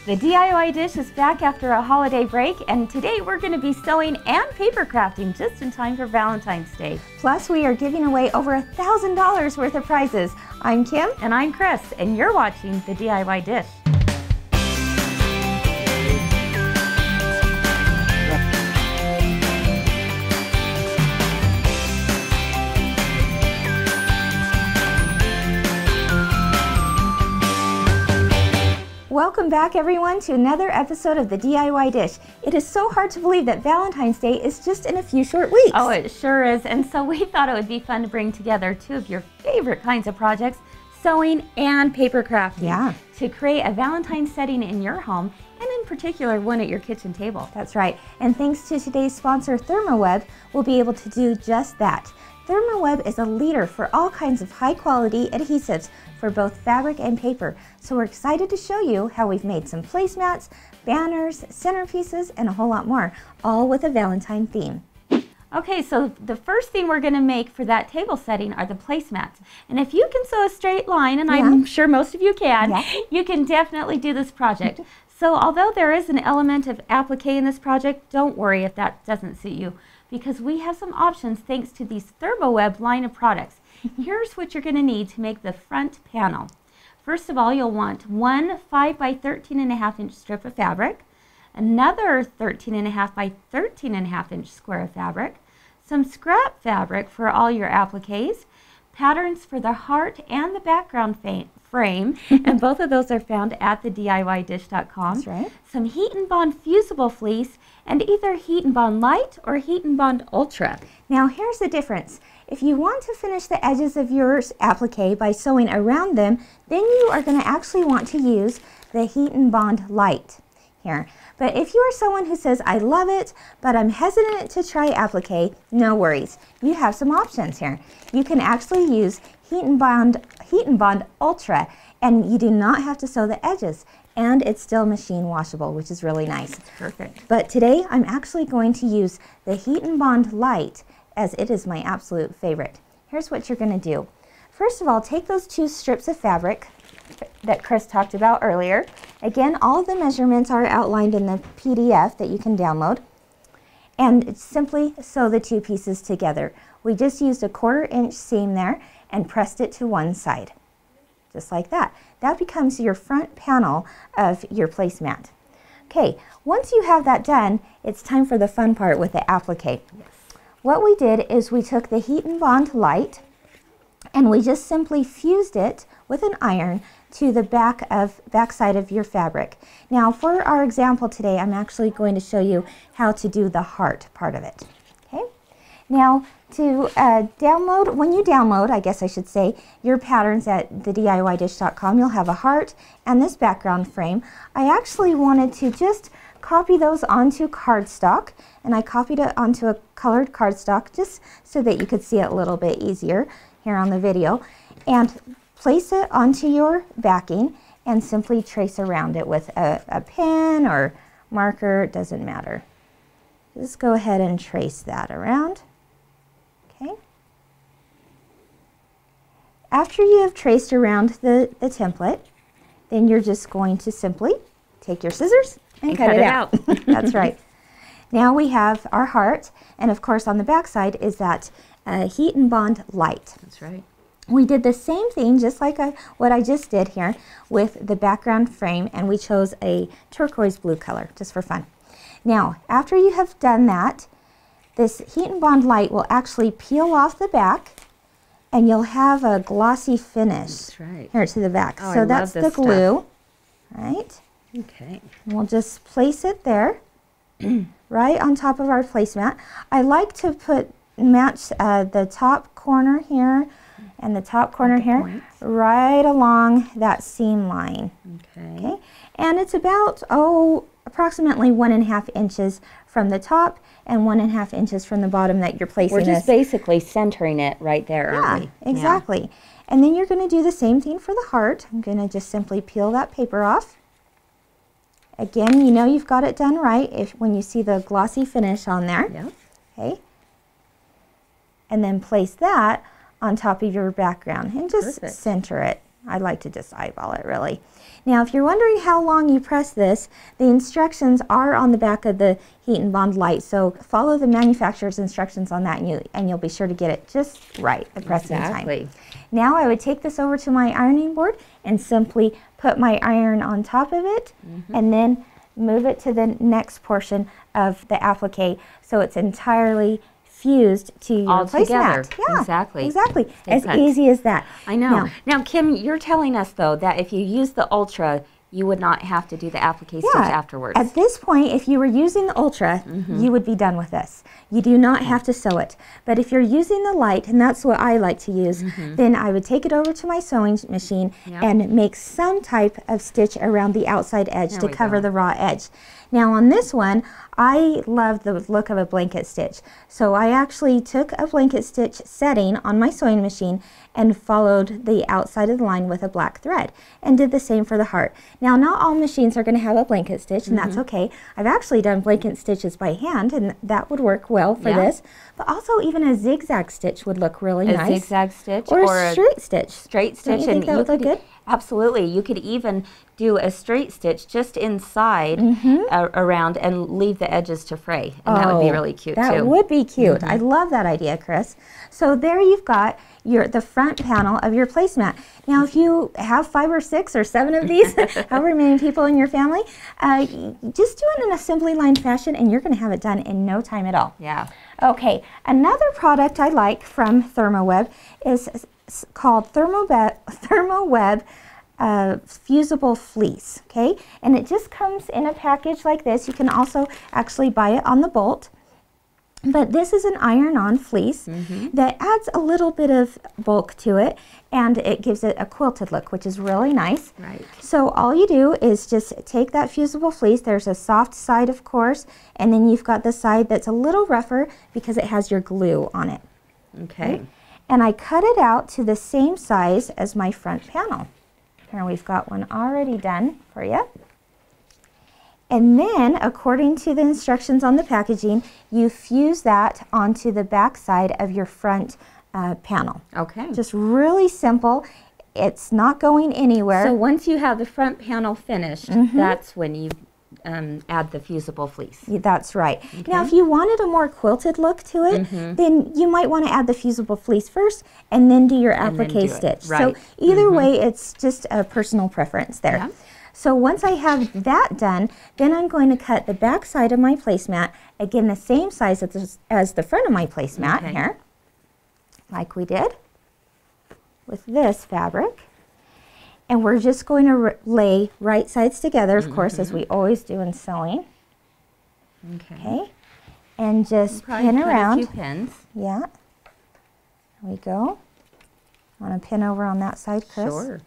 The DIY Dish is back after a holiday break, and today we're going to be sewing and paper crafting just in time for Valentine's Day. Plus, we are giving away over $1,000 worth of prizes. I'm Kim. And I'm Chris, and you're watching the DIY Dish. Welcome back, everyone, to another episode of the DIY Dish. It is so hard to believe that Valentine's Day is just in a few short weeks. Oh, it sure is. And so we thought it would be fun to bring together two of your favorite kinds of projects, sewing and paper crafting. Yeah. To create a Valentine setting in your home, and in particular, one at your kitchen table. That's right. And thanks to today's sponsor, ThermoWeb, we'll be able to do just that. ThermoWeb is a leader for all kinds of high-quality adhesives for both fabric and paper. So we're excited to show you how we've made some placemats, banners, centerpieces, and a whole lot more, all with a Valentine theme. Okay, so the first thing we're going to make for that table setting are the placemats. And if you can sew a straight line, and I'm sure most of you can, you can definitely do this project. So although there is an element of applique in this project, don't worry if that doesn't suit you, because we have some options thanks to these ThermoWeb line of products. Here's what you're going to need to make the front panel. First of all, you'll want one 5 by 13.5 inch strip of fabric, another 13.5 by 13.5 inch square of fabric, some scrap fabric for all your appliques, patterns for the heart and the background frame, and both of those are found at the DIYdish.com. That's right. Some Heat and Bond fusible fleece, and either Heat and Bond Light or Heat and Bond Ultra. Now here's the difference. If you want to finish the edges of your applique by sewing around them, then you are going to actually want to use the Heat and Bond Light here. But if you are someone who says, I love it, but I'm hesitant to try applique, no worries. You have some options here. You can actually use Heat and Bond Ultra, and you do not have to sew the edges. And it's still machine washable, which is really nice. That's perfect. But today I'm actually going to use the Heat and Bond Light, as it is my absolute favorite. Here's what you're going to do. First of all, take those two strips of fabric that Chris talked about earlier. Again, all of the measurements are outlined in the PDF that you can download. And simply sew the two pieces together. We just used a 1/4 inch seam there and pressed it to one side. Just like that. That becomes your front panel of your placemat. Okay, once you have that done, it's time for the fun part with the applique. Yes. What we did is we took the Heat and Bond Light and we just simply fused it with an iron to the back side of your fabric. Now for our example today, I'm actually going to show you how to do the heart part of it. Okay? Now to download, when you download, I guess I should say, your patterns at the DIYdish.com, you'll have a heart and this background frame. I actually wanted to just copy those onto cardstock, and I copied it onto a colored cardstock just so that you could see it a little bit easier here on the video, and place it onto your backing and simply trace around it with a pen or marker, it doesn't matter. Just go ahead and trace that around. Okay. After you have traced around the template, then you're just going to simply take your scissors and cut it out. That's right. Now we have our heart, and of course on the back side is that Heat and Bond Light. That's right. We did the same thing, just like what I just did here with the background frame, and we chose a turquoise blue color just for fun. Now, after you have done that, this Heat and Bond Light will actually peel off the back, and you'll have a glossy finish. That's right. Here to the back. Oh, so that's the glue, right? Okay. And we'll just place it there, right on top of our placemat. I like to match the top corner here and the top corner here points, right along that seam line. Okay. And it's about, approximately 1.5 inches from the top and 1.5 inches from the bottom that you're placing. We're just basically centering it right there, aren't we? Yeah, exactly. Yeah. And then you're going to do the same thing for the heart. I'm going to just simply peel that paper off. Again, you know you've got it done right when you see the glossy finish on there. Yeah. Okay. And then place that on top of your background and just center it. I like to just eyeball it really. Now, if you're wondering how long you press this, the instructions are on the back of the Heat and Bond light. So follow the manufacturer's instructions on that, and you'll be sure to get it just right the pressing time. Now I would take this over to my ironing board and simply put my iron on top of it, and then move it to the next portion of the applique so it's entirely fused to your placemat. Yeah, exactly. As easy as that. I know. Now, Kim, you're telling us though that if you use the Ultra, you would not have to do the applique stitch afterwards. At this point, if you were using the Ultra, you would be done with this. You do not have to sew it. But if you're using the light, and that's what I like to use, then I would take it over to my sewing machine and make some type of stitch around the outside edge to cover the raw edge. Now on this one, I love the look of a blanket stitch. So I actually took a blanket stitch setting on my sewing machine and followed the outside of the line with a black thread and did the same for the heart. Now, not all machines are going to have a blanket stitch, and that's okay. I've actually done blanket stitches by hand, and that would work well for this. But also even a zigzag stitch would look really nice. A zigzag stitch or a straight stitch. Straight stitch. Don't you think that would look good? Absolutely. You could even do a straight stitch just inside around and leave the edges to fray. And that would be really cute too. That would be cute. I love that idea, Chris. So there you've got the front panel of your placemat. Now if you have 5 or 6 or 7 of these, however many people in your family, just do it in assembly line fashion and you're going to have it done in no time at all. Yeah. Okay, another product I like from ThermoWeb is called ThermoWeb fusible fleece, okay? And it just comes in a package like this. You can also actually buy it on the bolt. But this is an iron-on fleece that adds a little bit of bulk to it, and it gives it a quilted look, which is really nice. Right. So all you do is just take that fusible fleece. There's a soft side, of course, and then you've got the side that's a little rougher because it has your glue on it. Okay. And I cut it out to the same size as my front panel. Here we've got one already done for you. And then, according to the instructions on the packaging, you fuse that onto the back side of your front panel. Okay. Just really simple. It's not going anywhere. So once you have the front panel finished, that's when you add the fusible fleece. That's right. Okay. Now, if you wanted a more quilted look to it, then you might want to add the fusible fleece first and then do your applique stitch. Right. So either way, it's just a personal preference there. Yeah. So once I have that done, then I'm going to cut the back side of my placemat, again the same size as the front of my placemat here, like we did with this fabric. And we're just going to lay right sides together, of course, as we always do in sewing. Okay. And just pin around. A few pins. Yeah. There we go. Want to pin over on that side, Chris? Sure.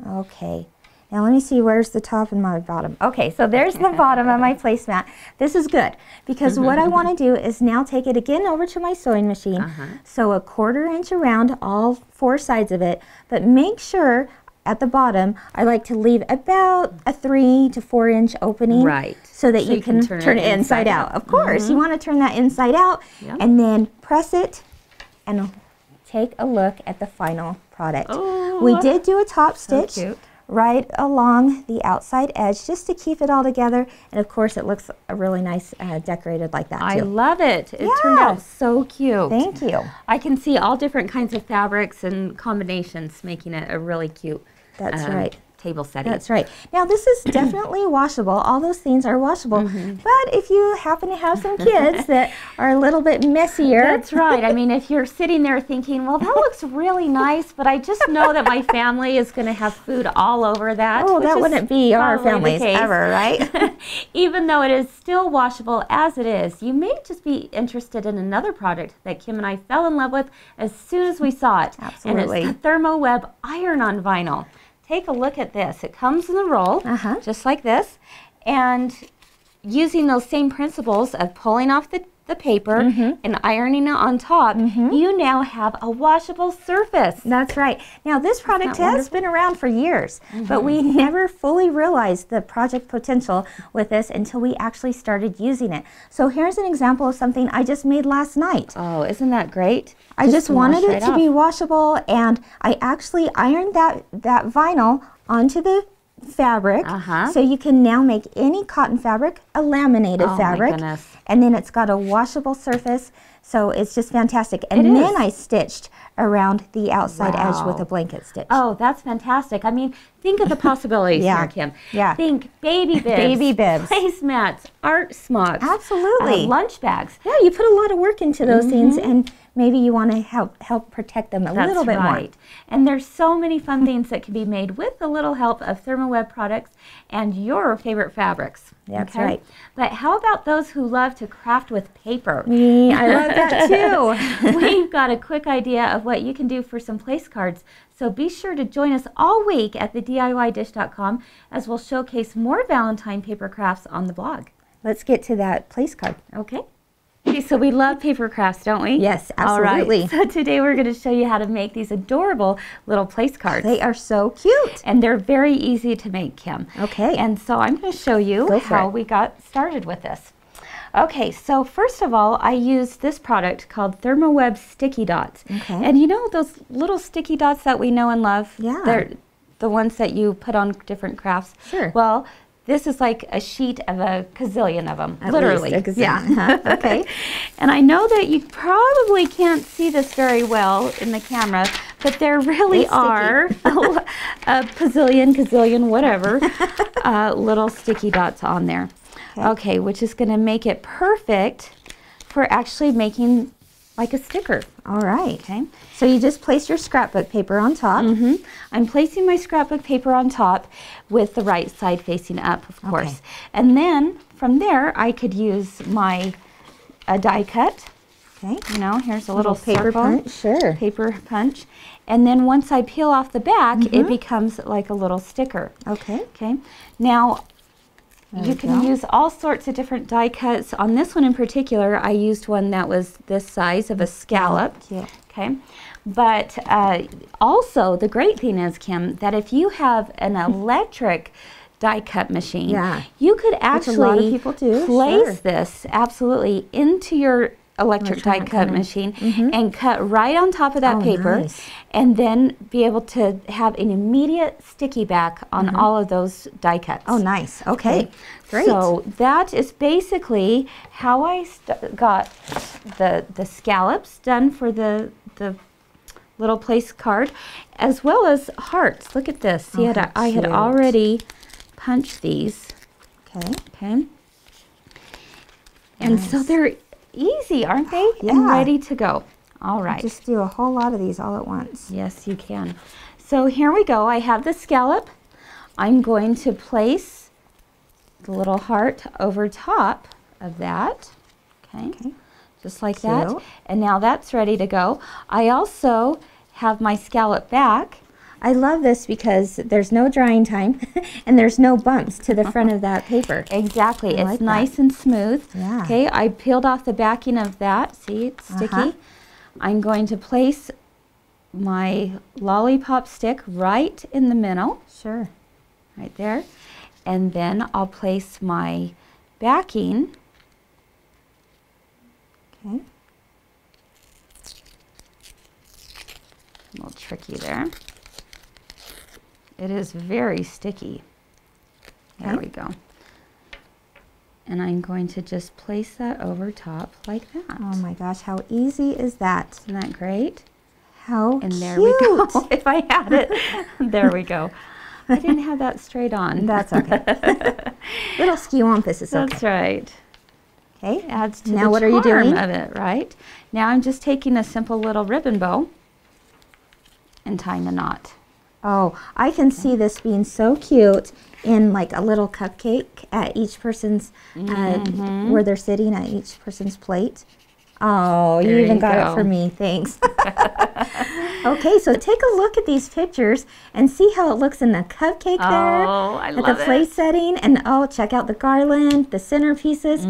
Okay, now let me see where's the top and my bottom. Okay, so there's the bottom of my placemat. This is good because what I want to do is now take it again over to my sewing machine. So a 1/4 inch around all 4 sides of it, but make sure at the bottom I like to leave about a 3 to 4 inch opening. Right. So that you can turn it inside out. Of course, you want to turn that inside out and then press it and take a look at the final product. Oh, we did do a top stitch right along the outside edge just to keep it all together, and of course it looks really nice decorated like that too. I love it. It turned out so cute. Thank you. I can see all different kinds of fabrics and combinations making it a really cute table setting. That's right. Now this is definitely washable. All those things are washable. But if you happen to have some kids that are a little bit messier. That's right. I mean, if you're sitting there thinking, well, that looks really nice, but I just know that my family is going to have food all over that. Oh, that wouldn't be our families ever, right? Even though it is still washable as it is, you may just be interested in another product that Kim and I fell in love with as soon as we saw it. Absolutely. And it's the ThermoWeb iron-on vinyl. Take a look at this. It comes in a roll, just like this, and using those same principles of pulling off the paper and ironing it on top, you now have a washable surface. That's right. Now this product has been around for years, but we never fully realized the project potential with this until we actually started using it. So here's an example of something I just made last night. Oh, isn't that great? I just wanted it to be washable, and I actually ironed that vinyl onto the fabric, so you can now make any cotton fabric a laminated fabric. My goodness. And then it's got a washable surface, so it's just fantastic. And then I stitched around the outside edge with a blanket stitch. Oh, that's fantastic. I mean, think of the possibilities here, Kim. Yeah. Think baby bibs, placemats, art smocks. Absolutely. Lunch bags. Yeah, you put a lot of work into those things, and maybe you want to help protect them a little bit more. And there's so many fun things that can be made with a little help of ThermoWeb products and your favorite fabrics. That's right. But how about those who love to craft with paper? Me, I love that too. We've got a quick idea of what you can do for some place cards. So be sure to join us all week at thediydish.com as we'll showcase more Valentine paper crafts on the blog. Let's get to that place card. Okay. Okay, so we love paper crafts, don't we? Yes, absolutely. All right, so today we're going to show you how to make these adorable little place cards. They are so cute. And they're very easy to make, Kim. Okay. And so I'm going to show you how we got started with this. Okay, so first of all, I used this product called ThermoWeb Sticky Dots. Okay. And you know those little sticky dots that we know and love? Yeah. They're the ones that you put on different crafts. Sure. Well, this is like a sheet of a gazillion of them, literally. At least a gazillion. Yeah. Okay. And I know that you probably can't see this very well in the camera, but there really are a gazillion, whatever, little sticky dots on there. Okay, which is going to make it perfect for actually making like a sticker. All right. Okay. So you just place your scrapbook paper on top. I'm placing my scrapbook paper on top with the right side facing up, of course. And then from there, I could use my die cut. Okay. You know, here's a little paper punch. Sure. Paper punch. And then once I peel off the back, it becomes like a little sticker. Okay. Okay. Now, you can use all sorts of different die cuts. On this one in particular, I used one that was this size of a scallop. Okay. But also, the great thing is, Kim, that if you have an electric die cut machine, you could actually a lot of people do. place this absolutely into your electric die cut machine and cut right on top of that paper, and then be able to have an immediate sticky back on all of those die cuts. Oh, nice. Okay. Great. So that is basically how I got the scallops done for the little place card, as well as hearts. Look at this. See, I had already punched these. Okay. And so they're easy, aren't they? And ready to go. All right. Just do a whole lot of these all at once. Yes, you can. So here we go. I have the scallop. I'm going to place the little heart over top of that. Okay. Just like that. And now that's ready to go. I also have my scallop back. I love this because there's no drying time and there's no bumps to the front of that paper. Exactly. It's nice and smooth. Okay, I peeled off the backing of that. See, it's sticky. I'm going to place my lollipop stick right in the middle. Sure. Right there. And then I'll place my backing. Okay. A little tricky there. It is very sticky. There we go. And I'm going to just place that over top like that. Oh my gosh, how easy is that? Isn't that great? How And there cute. we go. If I had it, there we go. I didn't have that straight on. That's okay. Little skew-ompus is okay. That's right. Okay. Adds to now the what are you charm doing? of it, right? Now I'm just taking a simple little ribbon bow and tying the knot. Oh, I can see this being so cute in like a little cupcake at each person's, where they're sitting at each person's plate. Oh, you even got it for me. Thanks. Okay, so take a look at these pictures and see how it looks in the cupcake there. Oh, I love at the place setting. And oh, check out the garland, the centerpieces.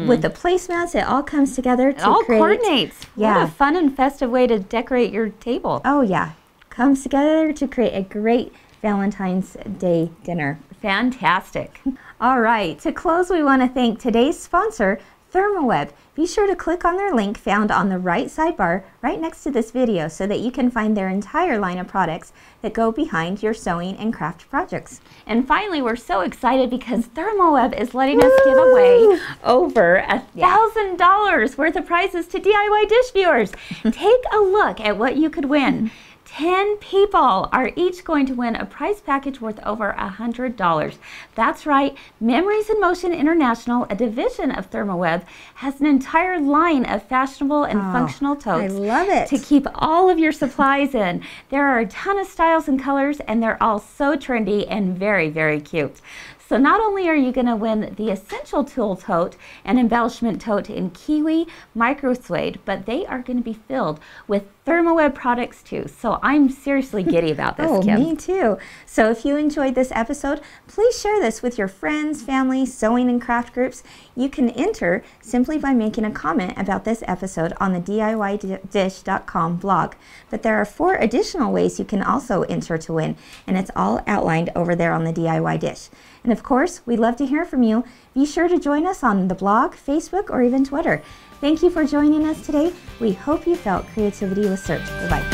With the placemats, it all comes together to all create. Coordinates. Yeah. What a fun and festive way to decorate your table. Oh, yeah. Comes together to create a great Valentine's Day dinner. Fantastic. All right, to close, we want to thank today's sponsor, ThermoWeb. Be sure to click on their link found on the right sidebar right next to this video so that you can find their entire line of products that go behind your sewing and craft projects. And finally, we're so excited because ThermoWeb is letting us give away over $1,000 worth of prizes to DIY dish viewers. Take a look at what you could win. 10 people are each going to win a prize package worth over $100. That's right, Memories in Motion International, a division of ThermoWeb, has an entire line of fashionable and functional totes. I love it. To keep all of your supplies in. There are a ton of styles and colors, and they're all so trendy and very, very cute. So not only are you going to win the Essential Tool Tote and Embellishment Tote in Kiwi Micro Suede, but they are going to be filled with ThermoWeb products too. So I'm seriously giddy about this, Kim. Me too. So if you enjoyed this episode, please share this with your friends, family, sewing and craft groups. You can enter simply by making a comment about this episode on the DIYdish.com blog. But there are 4 additional ways you can also enter to win, and it's all outlined over there on the DIY Dish. And of course, we'd love to hear from you. Be sure to join us on the blog, Facebook, or even Twitter. Thank you for joining us today. We hope you felt creativity was served. Bye-bye.